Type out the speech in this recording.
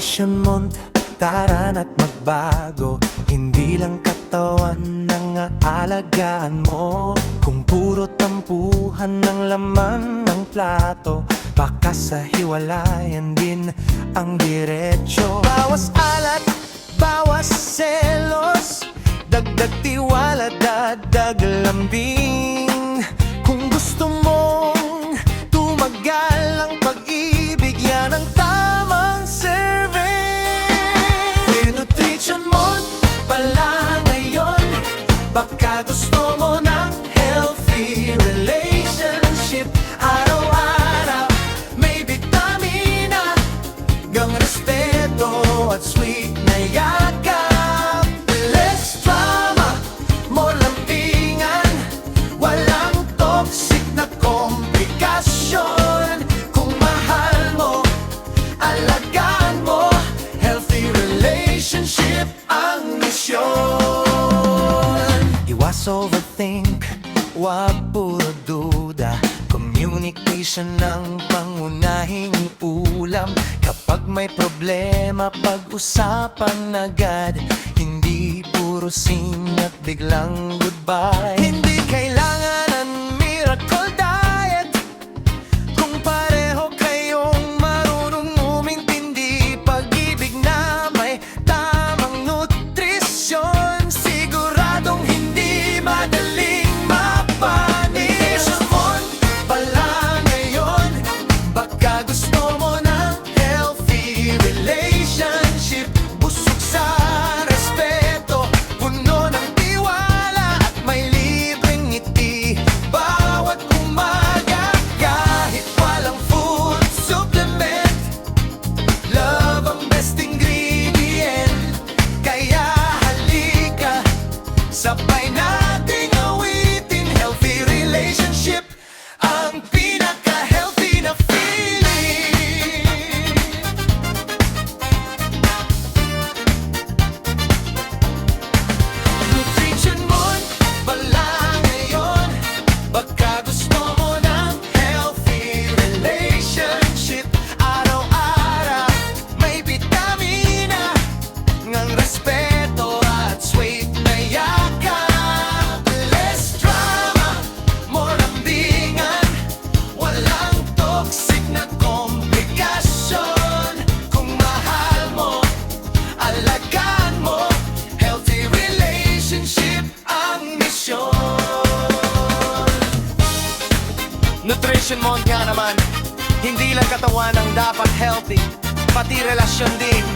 Nutrition Month, tara na't magbago. Hindi lang katawan ang aalagaan mo. Kung puro tampuhan ng laman ng plato, baka sa hiwalayan din ang diretsyo. Bawas alat, bawas selos, dagdag tiwala, dagdag lambing. Kung gusto mong tumagal ang pag-ibig, yan ang tamang serving. Nutrition Month pala ngayon, baka gusto mo ng healthy relationship. Araw-araw may bitamina, gang respeto at sweet na yakap. Less drama, more lambingan, walang toxic na komplikasyon. Kung mahal mo, alagaan mo, healthy relationship ang misyon. Iwas overthink, wag puro duda. Communication ang pangunahing ulam. Kapag may problema, pag-usapan agad. Hindi puro sing at biglang goodbye. Hindi kailangan ng miracle diet kung pareho kayong marunong umintindi. Pag-ibig na may tamang nutrisyon, siguradong hindi madaling mapanis. Pala ngayon, baka gusto mo ng healthy relationship. Busog sa respeto, puno ng tiwala, at may libreng ngiti bawat umaga. Kahit walang food supplement, love ang best ingredient. Kaya halika, sabay nating awitin healthy relationship, ang pinaka-healthy na feeling. Nutrition Month pala ngayon, baka gusto mo ng healthy relationship. Araw-araw may bitamina, ngang respeto at sweet na yakap. Less drama, more lambingan, walang toxic na komplikasyon. Kung mahal mo, alagaan mo, healthy relationship ang misyon. Nutrition Month nga naman, hindi lang katawan ang dapat healthy, pati relasyon din.